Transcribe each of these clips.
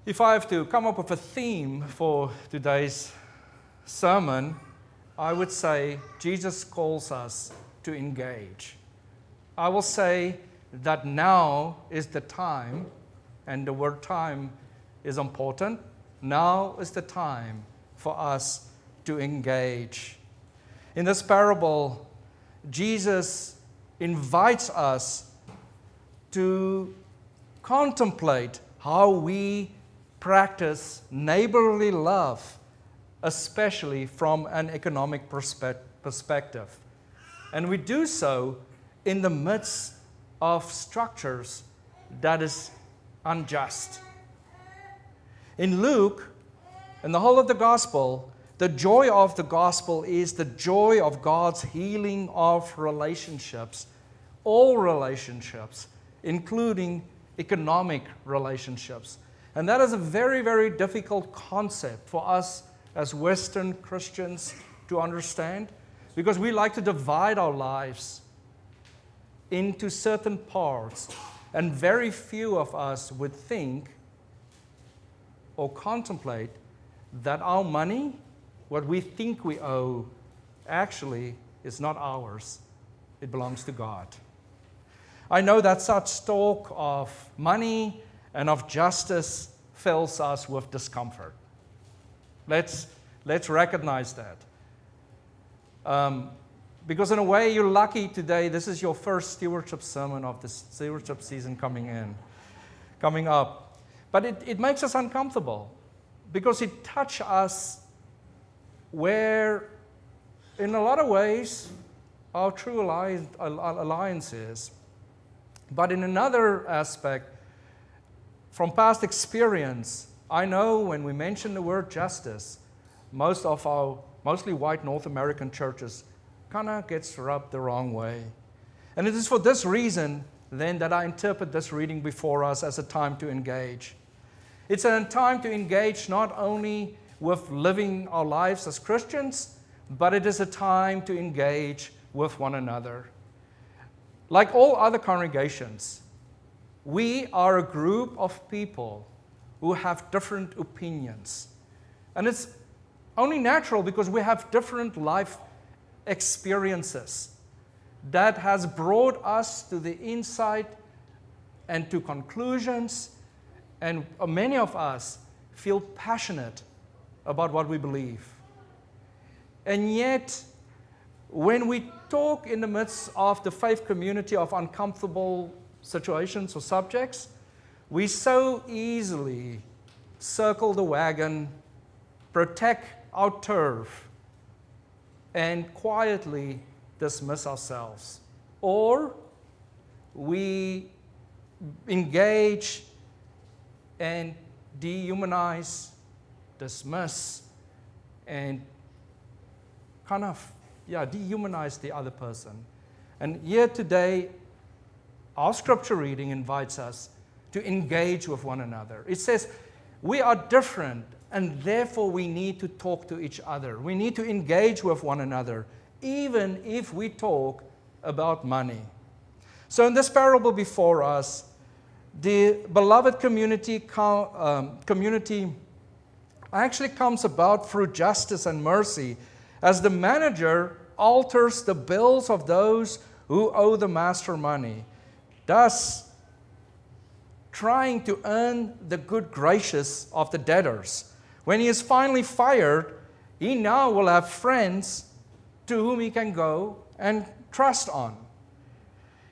If I have to come up with a theme for today's sermon, I would say Jesus calls us to engage. I will say that now is the time, and the word time is important. Now is the time for us to engage. In this parable, Jesus invites us to contemplate how we practice neighborly love, especially from an economic perspective. And we do so in the midst of structures that is unjust. In Luke, in the whole of the gospel, the joy of the gospel is the joy of God's healing of relationships, all relationships, including economic relationships. And that is a very, very difficult concept for us as Western Christians to understand, because we like to divide our lives into certain parts, and very few of us would think or contemplate that our money, what we think we owe, actually is not ours. It belongs to God. I know that such talk of money and of justice fills us with discomfort. Let's recognize that. Because in a way, you're lucky today. This is your first stewardship sermon of the stewardship season coming up. But it makes us uncomfortable because it touches us where, in a lot of ways, our true alliance is. But in another aspect, from past experience, I know when we mention the word justice, most of our mostly white North American churches kind of gets rubbed the wrong way. And it is for this reason, then, that I interpret this reading before us as a time to engage. It's a time to engage not only with living our lives as Christians, but it is a time to engage with one another. Like all other congregations, we are a group of people who have different opinions. And it's only natural because we have different life experiences that has brought us to the insight and to conclusions, and many of us feel passionate about what we believe. And yet, when we talk in the midst of the faith community of uncomfortable situations or subjects, we so easily circle the wagon, protect our turf, and quietly dismiss ourselves. Or we engage and dehumanize, dismiss, and kind of dehumanize the other person. And here today, our scripture reading invites us to engage with one another. It says, we are different, and therefore we need to talk to each other. We need to engage with one another, even if we talk about money. So in this parable before us, the beloved community actually comes about through justice and mercy, as the manager alters the bills of those who owe the master money, thus trying to earn the good graces of the debtors. When he is finally fired, he now will have friends to whom he can go and trust on.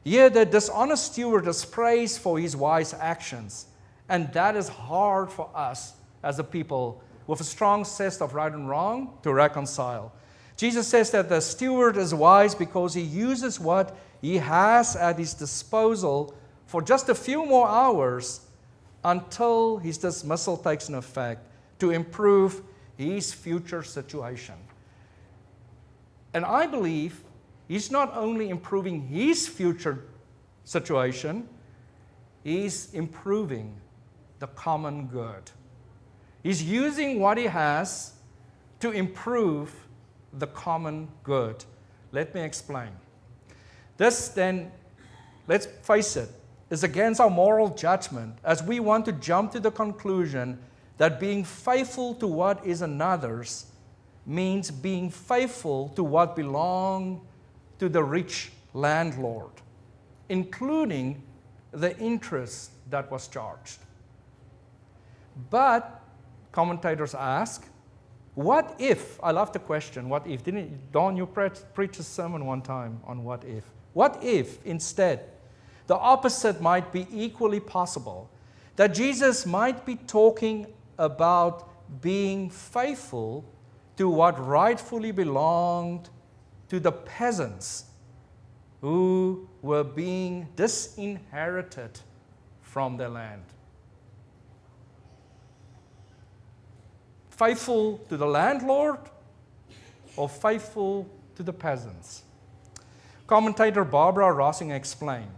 Here, the dishonest steward is praised for his wise actions, and that is hard for us as a people with a strong sense of right and wrong to reconcile. Jesus says that the steward is wise because he uses what he has at his disposal for just a few more hours until his dismissal takes an effect to improve his future situation. And I believe he's not only improving his future situation, he's improving the common good. He's using what he has to improve the common good. Let me explain. This then, let's face it, is against our moral judgment, as we want to jump to the conclusion that being faithful to what is another's means being faithful to what belonged to the rich landlord, including the interest that was charged. But commentators ask, what if? I love the question, what if? Didn't Don, you preach a sermon one time on what if? What if, instead, the opposite might be equally possible? That Jesus might be talking about being faithful to what rightfully belonged to the peasants who were being disinherited from their land. Faithful to the landlord or faithful to the peasants? Commentator Barbara Rossing explained.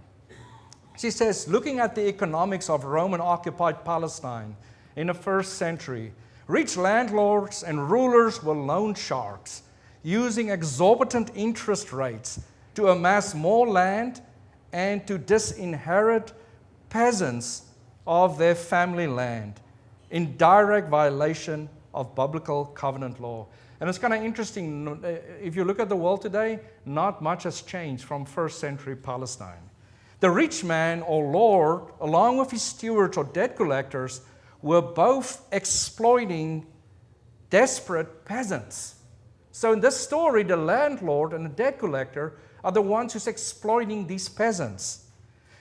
She says, looking at the economics of Roman-occupied Palestine in the first century, rich landlords and rulers were loan sharks, using exorbitant interest rates to amass more land and to disinherit peasants of their family land in direct violation of biblical covenant law. And it's kind of interesting, if you look at the world today, not much has changed from first century Palestine. The rich man or lord, along with his stewards or debt collectors, were both exploiting desperate peasants. So in this story, the landlord and the debt collector are the ones who's exploiting these peasants.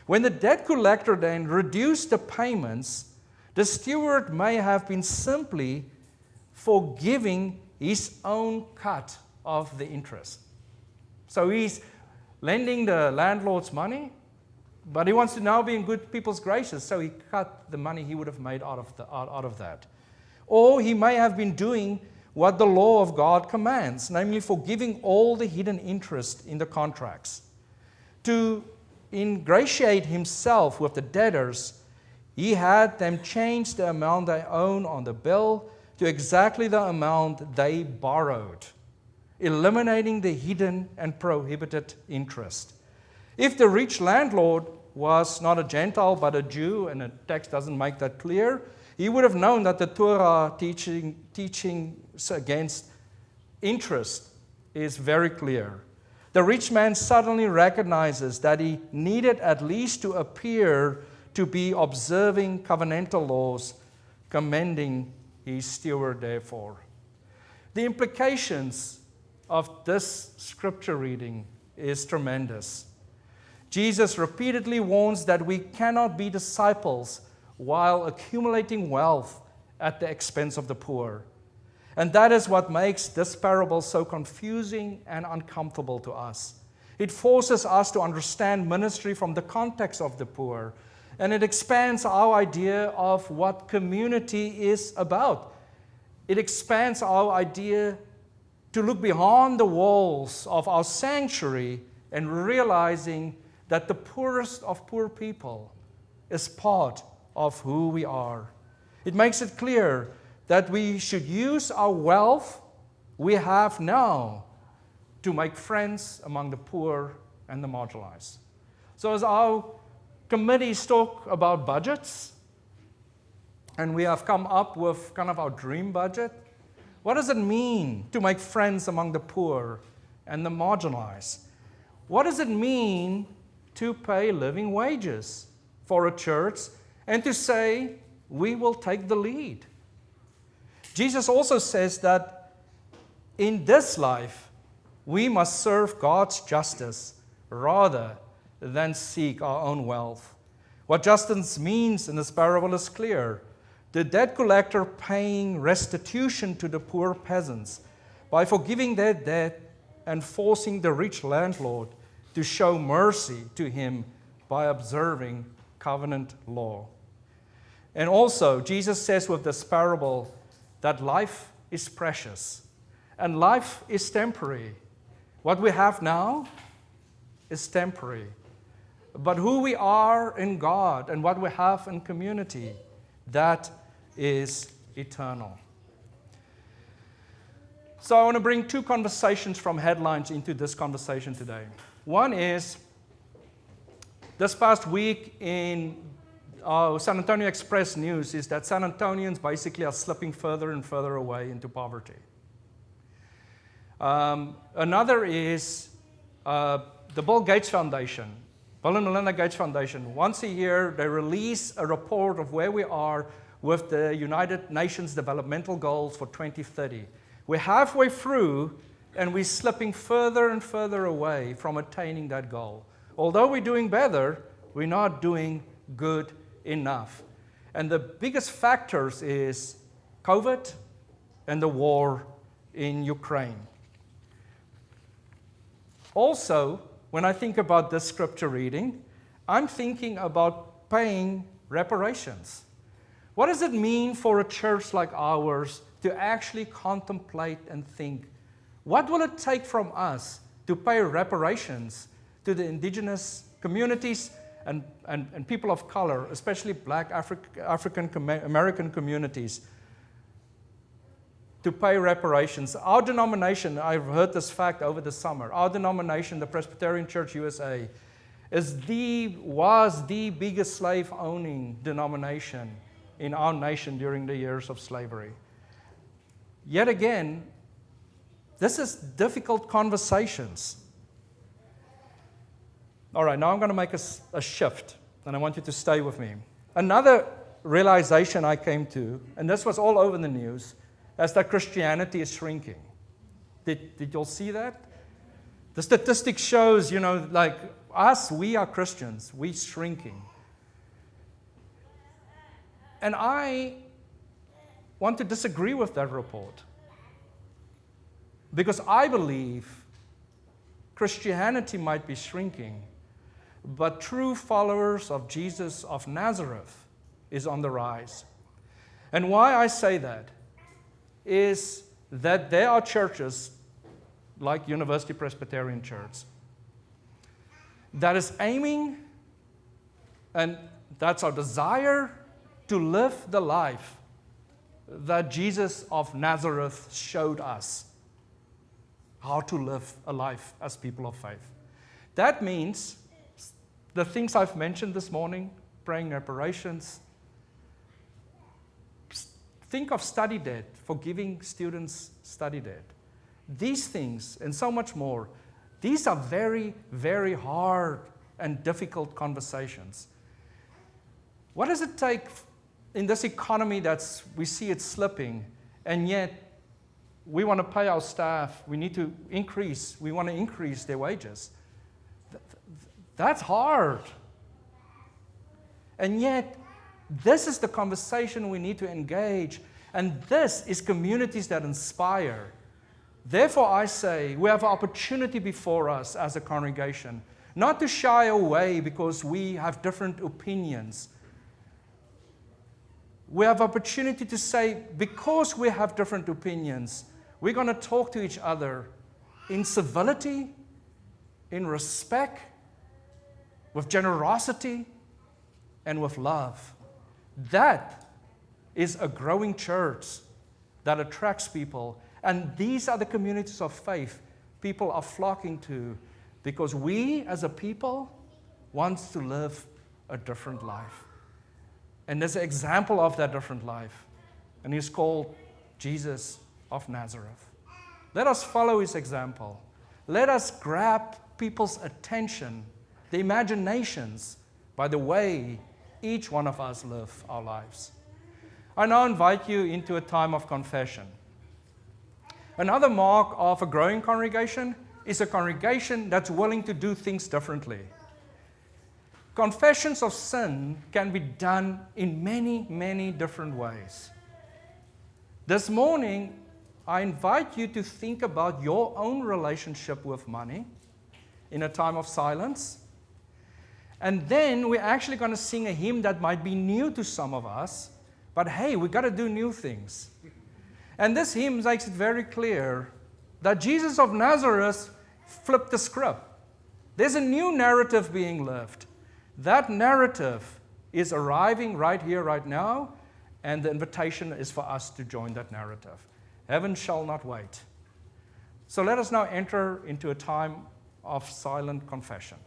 When the debt collector then reduced the payments, the steward may have been simply forgiving his own cut of the interest. So he's lending the landlord's money, but he wants to now be in good people's graces, so he cut the money he would have made out of that. Or he may have been doing what the law of God commands, namely forgiving all the hidden interest in the contracts. To ingratiate himself with the debtors, he had them change the amount they own on the bill to exactly the amount they borrowed, eliminating the hidden and prohibited interest. If the rich landlord was not a Gentile but a Jew, and the text doesn't make that clear, he would have known that the Torah teaching against interest is very clear. The rich man suddenly recognizes that he needed at least to appear to be observing covenantal laws, commending his steward therefore. The implications of this scripture reading is tremendous. Jesus repeatedly warns that we cannot be disciples while accumulating wealth at the expense of the poor. And that is what makes this parable so confusing and uncomfortable to us. It forces us to understand ministry from the context of the poor, and it expands our idea of what community is about. It expands our idea to look beyond the walls of our sanctuary and realizing that the poorest of poor people is part of who we are. It makes it clear that we should use our wealth we have now to make friends among the poor and the marginalized. So as our committees talk about budgets, and we have come up with kind of our dream budget, what does it mean to make friends among the poor and the marginalized? What does it mean to pay living wages for a church and to say, we will take the lead? Jesus also says that in this life, we must serve God's justice rather than seek our own wealth. What justice means in this parable is clear. The debt collector paying restitution to the poor peasants by forgiving their debt and forcing the rich landlord to show mercy to him by observing covenant law. And also, Jesus says with this parable that life is precious and life is temporary. What we have now is temporary. But who we are in God and what we have in community, that is eternal. So I want to bring two conversations from headlines into this conversation today. One is, This past week in San Antonio Express news is that San Antonians basically are slipping further and further away into poverty. Another is the Bill Gates Foundation, Bill and Melinda Gates Foundation. Once a year, they release a report of where we are with the United Nations Developmental Goals for 2030. We're halfway through, and we're slipping further and further away from attaining that goal. Although we're doing better, we're not doing good enough. And the biggest factors is COVID and the war in Ukraine. Also, when I think about this scripture reading, I'm thinking about paying reparations. What does it mean for a church like ours to actually contemplate and think, what will it take from us to pay reparations to the indigenous communities and people of color, especially Black African American communities, to pay reparations? Our denomination, I've heard this fact over the summer, our denomination, the Presbyterian Church USA, was the biggest slave-owning denomination in our nation during the years of slavery. Yet again, this is difficult conversations. All right, now I'm going to make a shift, and I want you to stay with me. Another realization I came to, and this was all over the news, is that Christianity is shrinking. Did you all see that? The statistic shows, like us, we are Christians, we're shrinking. And I want to disagree with that report, because I believe Christianity might be shrinking, but true followers of Jesus of Nazareth is on the rise. And why I say that is that there are churches like University Presbyterian Church that is aiming, and that's our desire, to live the life that Jesus of Nazareth showed us how to live a life as people of faith. That means the things I've mentioned this morning, praying reparations. Think of study debt, forgiving students study debt. These things and so much more, these are very, very hard and difficult conversations. What does it take in this economy we see it slipping, and yet we want to pay our staff, we want to increase their wages? That's hard. And yet, this is the conversation we need to engage, and this is communities that inspire. Therefore, I say we have an opportunity before us as a congregation, not to shy away because we have different opinions. We have opportunity to say, because we have different opinions, we're going to talk to each other in civility, in respect, with generosity, and with love. That is a growing church that attracts people. And these are the communities of faith people are flocking to, because we as a people want to live a different life. And there's an example of that different life, and he's called Jesus of Nazareth. Let us follow his example. Let us grab people's attention, the imaginations, by the way each one of us live our lives. I now invite you into a time of confession. Another mark of a growing congregation is a congregation that's willing to do things differently. Confessions of sin can be done in many, many different ways. This morning, I invite you to think about your own relationship with money in a time of silence. And then we're actually going to sing a hymn that might be new to some of us, but hey, we've got to do new things. And this hymn makes it very clear that Jesus of Nazareth flipped the script. There's a new narrative being lived. That narrative is arriving right here, right now, and the invitation is for us to join that narrative. Heaven shall not wait. So let us now enter into a time of silent confession.